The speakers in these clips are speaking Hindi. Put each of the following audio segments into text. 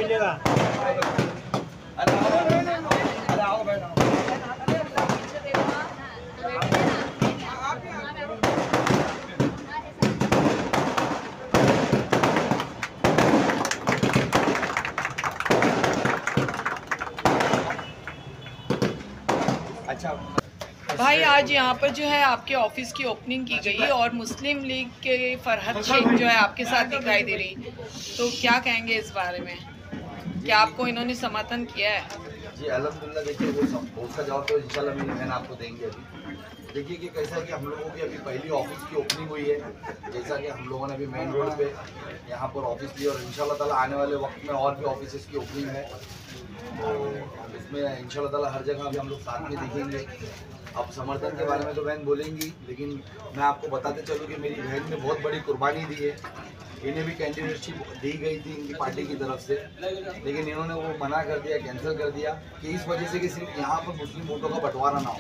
मिलेगा। अरे आओ बैठो। अच्छा भाई, आज यहाँ पर जो है आपके ऑफिस की ओपनिंग की गई और मुस्लिम लीग के फरहद शेख जो है आपके साथ दिखाई दे रही, तो क्या कहेंगे इस बारे में? क्या आपको इन्होंने समर्थन किया है? जी अल्हम्दुलिल्लाह। देखिए वो उसका जवाब तो इंशाल्लाह मेरी बहन आपको देंगे। अभी देखिए कि कैसा है कि हम लोगों की अभी पहली ऑफिस की ओपनिंग हुई है। जैसा कि हम लोगों ने अभी मेन रोड पे यहाँ पर ऑफिस ली और इंशाल्लाह ताला आने वाले वक्त में और भी ऑफिस की ओपनिंग है। तो इसमें इंशाल्लाह ताला हर जगह अभी हम लोग साथ में दिखेंगे। अब समर्थन के बारे में तो बहन बोलेंगी, लेकिन मैं आपको बताते चलूँ कि मेरी बहन ने बहुत बड़ी कुर्बानी दी है। इन्हें भी कैंडिडेटशिप दी गई थी इनकी पार्टी की तरफ से, लेकिन इन्होंने वो मना कर दिया, कैंसिल कर दिया कि इस वजह से कि सिर्फ यहाँ पर मुस्लिम वोटों का बंटवारा ना हो,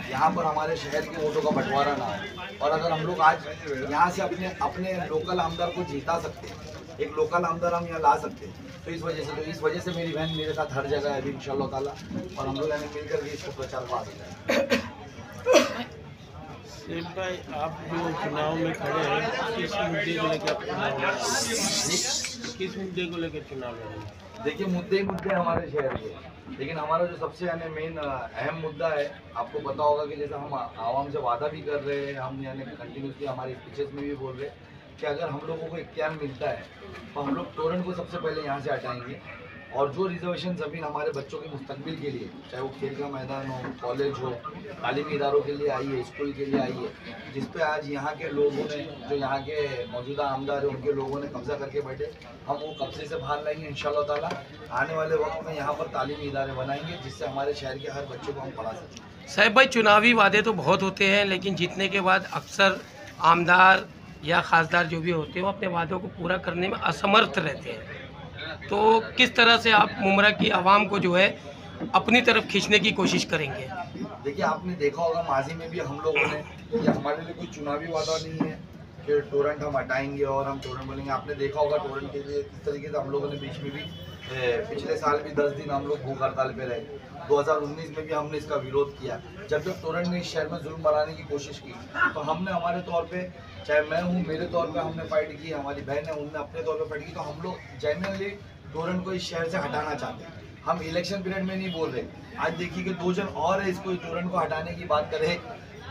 यहाँ पर हमारे शहर के वोटों का बंटवारा ना हो। और अगर हम लोग आज यहाँ से अपने अपने लोकल आमदार को जीता सकते हैं, एक लोकल आमदार हम यहाँ ला सकते हैं, तो इस वजह से मेरी बहन मेरे साथ हर जगह है अभी इंशाल्लाह ताला, और हम लोग यानी मिलकर भी इसको प्रचार पा सकते हैं। सेठ भाई, आप जो चुनाव में खड़े हैं, किस मुद्दे को लेकर आप चुनाव लड़ रहे हैं? किस मुद्दे को लेकर चुनाव लड़ रहे हैं? देखिए मुद्दे ही मुद्दे हैं हमारे शहर के, लेकिन हमारा जो सबसे यानी मेन अहम मुद्दा है, आपको पता होगा कि जैसा हम आवाम से वादा भी कर रहे हैं, हम यानी कंटिन्यूसली हमारे स्पीचेस में भी बोल रहे हैं कि अगर हम लोगों को इख्तियार मिलता है तो हम लोग तोरण को सबसे पहले यहाँ से हटाएंगे। और जो रिजर्वेशन ज़मीन हमारे बच्चों के मुस्तकबिल के लिए, चाहे वो खेल का मैदान हो, कॉलेज हो, तालीमी इदारों के लिए आई है, स्कूल के लिए आई है, जिस पे आज यहाँ के लोगों ने, जो यहाँ के मौजूदा आमदार है, उनके लोगों ने कब्जा करके बैठे, हम वो कब्जे से बाहर लाएंगे इंशाल्लाह ताला। आने वाले वक्त में यहाँ पर तालीमी इदारे बनाएंगे जिससे हमारे शहर के हर बच्चे को हम पढ़ा सकें। साहब भाई, चुनावी वादे तो बहुत होते हैं, लेकिन जीतने के बाद अक्सर आमदार या खासदार जो भी होते हैं वो अपने वादों को पूरा करने में असमर्थ रहते हैं। तो किस तरह से आप मुमरा की आवाम को जो है अपनी तरफ खींचने की कोशिश करेंगे? देखिए आपने देखा होगा माजी में भी हम लोगों ने, ये हमारे लिए कोई चुनावी वादा नहीं है कि टोरेंट हम हटाएंगे और हम टोरेंट बोलेंगे। आपने देखा होगा टोरेंट के लिए किस तरीके से हम लोगों ने बीच में भी पिछले साल भी 10 दिन हम लोग भूख हड़ताल पे रहे। 2019 में भी हमने इसका विरोध किया। जब जब टोरेंट ने इस शहर में जुल्म बढ़ाने की कोशिश की तो हमने हमारे तौर पे, चाहे मैं हूँ मेरे तौर पे हमने फाइट की, हमारी बहन है उनने अपने तौर पे फाइट की। तो हम लोग जेन्युइनली टोरेंट को इस शहर से हटाना चाहते हैं। हम इलेक्शन पीरियड में नहीं बोल रहे। आज देखिए कि 2 जन और है इसको टोरेंट को हटाने की बात करे।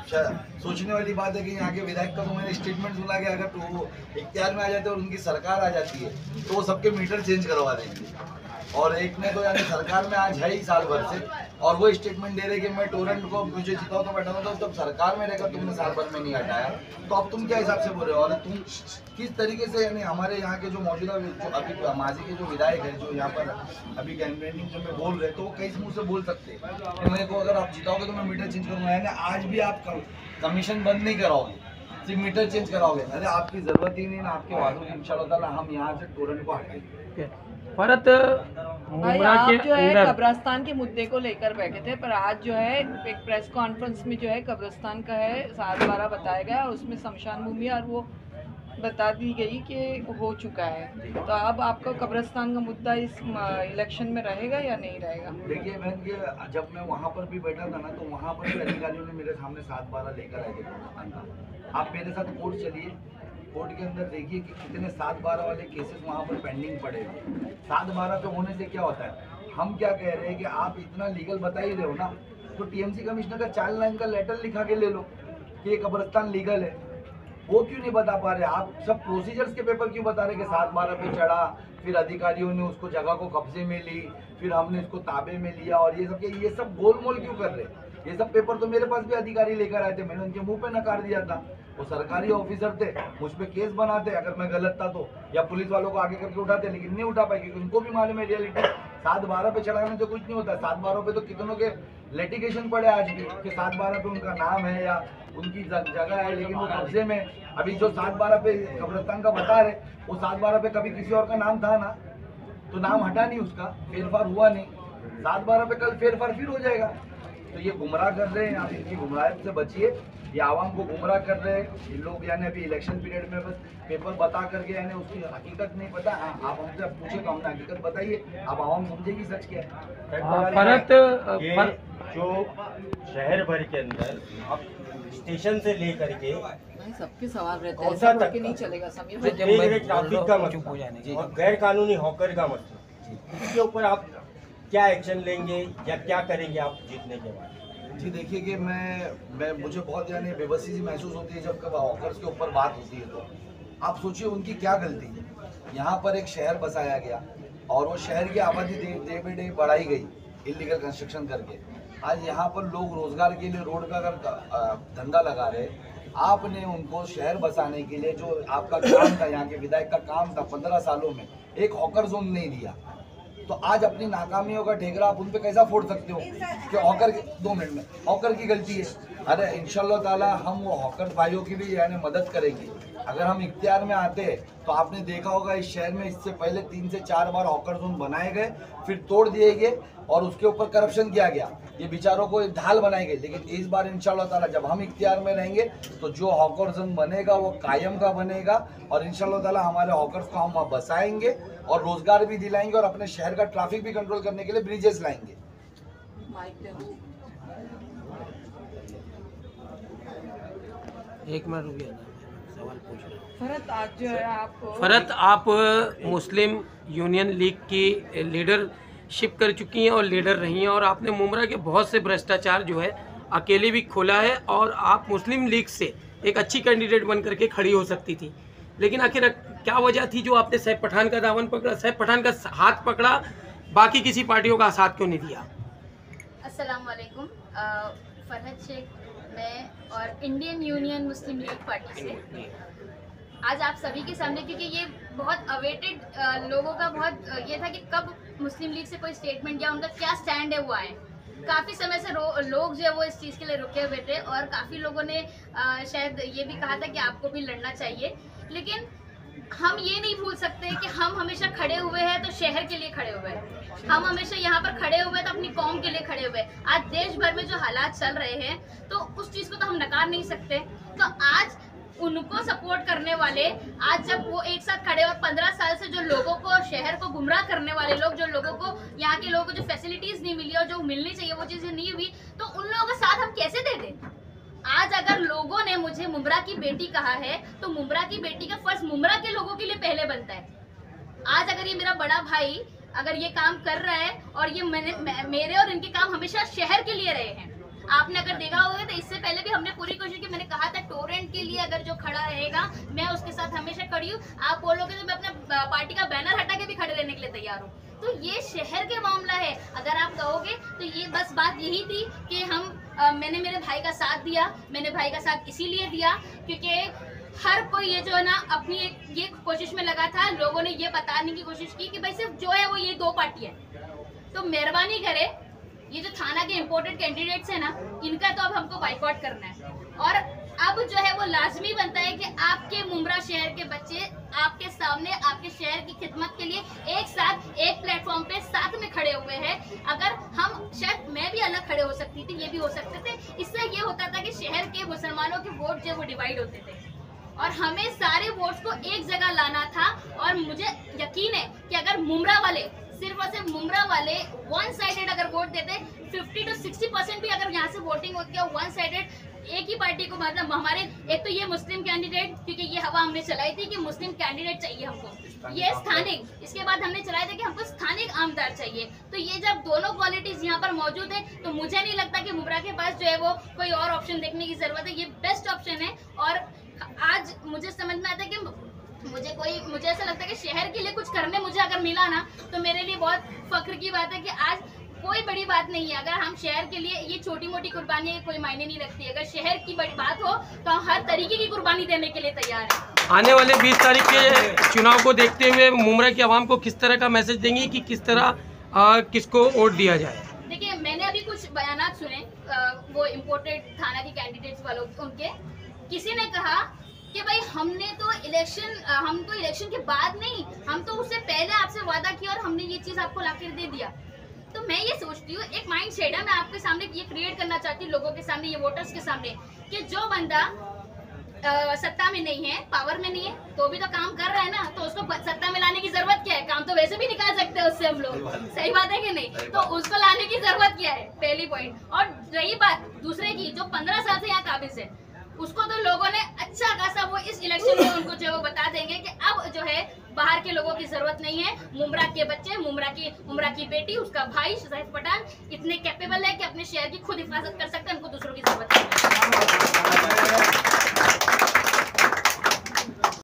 सोचने वाली बात है कि यहाँ के विधायक का तो मैंने स्टेटमेंट सुना कि अगर तो वो इख्तियार में आ जाते और उनकी सरकार आ जाती है तो वो सबके मीटर चेंज करवा देंगे। और एक ने तो यानी सरकार में आज है ही साल भर से, और वो स्टेटमेंट दे रहे कि मैं टोरेंट को मुझे जिताओ तो बैठा तो जब सरकार में रहकर तुमने साल भर में नहीं हटाया तो अब तुम क्या हिसाब से बोल रहे हो? और तुम किस तरीके से यानी हमारे यहाँ के जो मौजूदा जो अभी माजी के जो विधायक हैं जो यहाँ पर अभी कैंपेनिंग में बोल रहे, तो वो कई मुँह से बोल सकते हैं कि मेरे को अगर आप जिताओगे तो मैं मीटर चेंज करूँगा। यानी आज भी आप कमीशन बंद नहीं कराओगे, सिर्फ मीटर चेंज कराओगे। अरे आपकी जरूरत ही नहीं ना आपके वादों की। इंशाल्लाह ताला हम यहाँ से टोरेंट को हटाएंगे। भारत भाई, आप जो है कब्रिस्तान के मुद्दे को लेकर बैठे थे, पर आज जो है एक प्रेस कॉन्फ्रेंस में जो है कब्रिस्तान का है 7/12 बताया गया और उसमें शमशान भूमि और वो बता दी गई कि हो चुका है। तो अब आपका कब्रिस्तान का मुद्दा इस इलेक्शन में रहेगा या नहीं रहेगा? देखिए बहन के जब मैं वहाँ पर भी बैठा था ना, तो वहाँ पर भी अधिकारियों ने मेरे सामने 7/12 लेकर आए थे कब्रिस्तान का। आप मेरे साथ कोर्ट चलिए, कोर्ट के अंदर देखिए कि कितने 7/12 वाले केसेस वहाँ पर पेंडिंग पड़े हैं। 7/12 पे होने से क्या होता है, हम क्या कह रहे हैं कि आप इतना लीगल बता ही रहे हो ना, तो टीएमसी कमिश्नर का 4 लाइन का लेटर लिखा के ले लो कि ये कब्रिस्तान लीगल है। वो क्यों नहीं बता पा रहे? आप सब प्रोसीजर्स के पेपर क्यों बता रहे कि 7/12 पे चढ़ा, फिर अधिकारियों ने उसको जगह को कब्जे में ली, फिर हमने इसको ताबे में लिया, और ये सब गोलमोल क्यों कर रहे? ये सब पेपर तो मेरे पास भी अधिकारी लेकर आए थे, मैंने उनके मुंह पे नकार दिया था। वो सरकारी ऑफिसर थे, मुझ पे केस बनाते अगर मैं गलत था तो, या पुलिस वालों को आगे करके उठाते, लेकिन नहीं उठा पाए क्योंकि उनको भी मालूम है रियलिटी। 7/12 पे चढ़ाने से कुछ नहीं होता। 7/12 पे तो कितनों के लिटिगेशन पड़े आज भी कि 7/12 पे उनका नाम है या उनकी जगह है, लेकिन वो कब्जे में। अभी जो 7/12 पे कब्रिस्तान का बता रहे, वो 7/12 पे कभी किसी और का नाम था ना, तो नाम हटा नहीं, उसका फेरफार हुआ नहीं। 7/12 पे कल फेरफार फिर हो जाएगा। तो ये गुमराह कर रहे हैं, आप इनकी गुमराह से बचिए। ये आवाम को गुमराह कर रहे हैं इन लोग, यानी अभी इलेक्शन पीरियड में बस पेपर बता करके यानी उसकी हकीकत नहीं पता। आप हमसे पूछे तो हमने हकीकत बताइए, अब आवाम समझेगी सच क्या है। फरत जो शहर भर के अंदर अब स्टेशन से लेकर के सबके सवाल रहते हैं, कौसा सब तक के नहीं चलेगा समीर जो भाई। देख रहे ट्रैफिक का मसला और गैर कानूनी हॉकर का मसला, इसके ऊपर आप क्या एक्शन लेंगे या क्या करेंगे आप जीतने के बाद? जी देखिए कि मैं मुझे बहुत यानी बेबसी सी महसूस होती है जब कभी हॉकर्स के ऊपर बात होती है। तो आप सोचिए उनकी क्या गलती है। यहाँ पर एक शहर बसाया गया और वो शहर की आबादी डे बाई डे बढ़ाई गई इलीगल कंस्ट्रक्शन करके। आज यहाँ पर लोग रोजगार के लिए रोड का अगर धंधा लगा रहे, आपने उनको शहर बसाने के लिए जो आपका काम था, यहाँ के विधायक का काम था 15 सालों में, एक हॉकर जोन नहीं दिया। तो आज अपनी नाकामियों का ठेकरा आप उन पे कैसा फोड़ सकते हो कि हॉकर 2 मिनट में हॉकर की गलती है। अरे इंशाल्लाह ताला हम वो हॉकर भाइयों की भी यानी मदद करेंगे। अगर हम इख्तियार में आते हैं तो आपने देखा होगा इस शहर में इससे पहले 3 से 4 बार हॉकर जोन बनाए गए, फिर तोड़ दिए गए और उसके ऊपर करप्शन किया गया। ये बेचारों को ढाल बनाई गई। लेकिन इस बार इंशाल्लाह ताला जब हम इख्तियार में रहेंगे तो जो हॉकर जोन बनेगा वो कायम का बनेगा और इंशाल्लाह ताला हमारे हॉकर्स को हम वहाँ बसाएंगे और रोजगार भी दिलाएंगे और अपने शहर का ट्रैफिक भी कंट्रोल करने के लिए ब्रिजेस लाएंगे। एक मिनट रुकिए ना, सवाल पूछ रहा हूँ। फरत आज जो है आप मुस्लिम यूनियन लीग की लीडरशिप कर चुकी हैं और लीडर रही हैं और आपने मुमरा के बहुत से भ्रष्टाचार जो है अकेले भी खोला है और आप मुस्लिम लीग से एक अच्छी कैंडिडेट बन करके खड़ी हो सकती थी। लेकिन आखिर क्या वजह थी जो आपने सैफ पठान का दामन पकड़ा, सैफ पठान का हाथ पकड़ा, बाकी किसी पार्टियों का साथ क्यों नहीं दिया? अस्सलाम वालेकुम। फरहत शेख मैं और इंडियन यूनियन मुस्लिम लीग पार्टी से आज आप सभी के सामने, क्योंकि ये बहुत अवेटेड लोगों का बहुत ये था कि कब मुस्लिम लीग से कोई स्टेटमेंट या उनका क्या स्टैंड है वो आए। काफ़ी समय से लोग जो है वो इस चीज़ के लिए रुके हुए थे और काफ़ी लोगों ने शायद ये भी कहा था कि आपको भी लड़ना चाहिए। लेकिन हम ये नहीं भूल सकते कि हम हमेशा खड़े हुए हैं तो शहर के लिए खड़े हुए हैं, हम हमेशा यहाँ पर खड़े हुए तो अपनी कौम के लिए खड़े हुए हैं। आज देश भर में जो हालात चल रहे हैं तो उस चीज़ को तो हम नकार नहीं सकते। तो आज उनको सपोर्ट करने वाले, आज जब वो एक साथ खड़े और 15 साल से जो लोगों को शहर को गुमराह करने वाले लोग, जो लोगों को यहाँ के लोगों को जो फैसिलिटीज नहीं मिली और जो मिलनी चाहिए वो चीजें नहीं हुई, तो उन लोगों का साथ हम कैसे दे दें? आज अगर लोगों ने मुझे मुमरा की बेटी कहा है तो मुमरा की बेटी का फर्ज मुमरा के लोगों के लिए पहले बनता है। आज अगर ये मेरा बड़ा भाई अगर ये काम कर रहा है और ये मेरे और इनके काम हमेशा शहर के लिए रहे हैं। आपने अगर देखा होगा तो इससे पहले भी हमने पूरी कोशिश की। मैंने कहा था टोरेंट के लिए अगर जो खड़ा रहेगा मैं उसके साथ हमेशा खड़ी हूँ। आप बोलोगे तो मैं अपना पार्टी का बैनर हटा के भी खड़े रहने के लिए तैयार हूँ। तो ये शहर के मामला है। अगर आप कहोगे तो ये बस बात यही थी कि मैंने मेरे भाई का साथ दिया। मैंने भाई का साथ इसीलिए दिया क्योंकि हर कोई ये जो है ना अपनी ये कोशिश में लगा था। लोगों ने ये बताने की कोशिश की कि भाई सिर्फ जो है वो ये 2 पार्टी है। तो मेहरबानी करे, ये जो थाना के इम्पोर्टेड कैंडिडेट्स है ना, इनका तो अब हमको बाइकआउट करना है। और अब जो है वो लाजमी बनता है कि आपके मुमरा शहर के बच्चे आपके सामने आपके शहर की खिदमत के लिए एक साथ एक प्लेटफॉर्म पे साथ में खड़े हुए हैं। अगर हम शायद मैं भी अलग खड़े हो सकती थी, ये भी हो सकते थे। इससे ये होता था कि शहर के मुसलमानों के वोट जो वो डिवाइड होते थे और हमें सारे वोट्स को एक जगह लाना था। और मुझे यकीन है कि अगर मुमरा वाले सिर्फ और सिर्फ मुमरा वाले वन साइडेड अगर वोट देते, 50 to 60% भी अगर यहाँ से वोटिंग होती है वन साइडेड एक ही पार्टी को, मतलब हमारे एक तो ये मुस्लिम कैंडिडेट, क्योंकि ये हवा हमने चलाई थी कि मुस्लिम कैंडिडेट चाहिए हमको, ये स्थानिक, इसके बाद हमने चलाया था कि हमको स्थानिक आमदार चाहिए। तो ये जब दोनों क्वालिटीज यहाँ पर मौजूद है तो मुझे नहीं लगता कि मुमरा के पास जो है वो कोई और ऑप्शन देखने की जरूरत है। ये बेस्ट ऑप्शन है। और आज मुझे समझ में आता है कि मुझे ऐसा लगता है कि शहर के लिए कुछ करने मुझे अगर मिला ना तो मेरे लिए बहुत फख्र की बात है कि आज कोई बड़ी बात नहीं है। अगर हम शहर के लिए ये छोटी मोटी कुर्बानी कोई मायने नहीं रखती। अगर शहर की बड़ी बात हो तो हम हर तरीके की कुर्बानी देने के लिए तैयार हैं। आने वाले 20 तारीख के चुनाव को देखते हुए मुमरा की आवाम को किस तरह का मैसेज देंगे कि किस तरह किसको वोट दिया जाए? देखिए, मैंने अभी कुछ बयानात सुने वो इम्पोर्टेड थाना के कैंडिडेट्स वालों उनके, किसी ने कहा कि भाई हम तो इलेक्शन के बाद नहीं, हम तो उससे पहले आपसे वादा किया और हमने ये चीज आपको लाकर दे दिया। तो मैं ये सोचती हूँ, एक माइंड सेट है, मैं आपके सामने ये क्रिएट करना चाहती हूँ, लोगों के सामने, ये वोटर्स के सामने, कि जो बंदा सत्ता में नहीं है, पावर में नहीं है, तो भी तो काम कर रहा है ना, तो उसको सत्ता में लाने की जरूरत क्या है? काम तो वैसे भी निकाल सकते हैं उससे हम लोग, सही बात है कि नहीं? तो उसको लाने की जरूरत क्या है, पहली पॉइंट। और रही बात दूसरे की, जो 15 साल से यहाँ काबिज है, उसको तो लोगों ने अच्छा खासा वो इस इलेक्शन में उनको जो बता देंगे कि अब जो है बाहर के लोगों की जरूरत नहीं है। मुमरा के बच्चे, मुमरा की बेटी, उसका भाई सैफ पठान इतने कैपेबल है कि अपने शहर की खुद हिफाजत कर सकते हैं, उनको दूसरों की जरूरत नहीं है।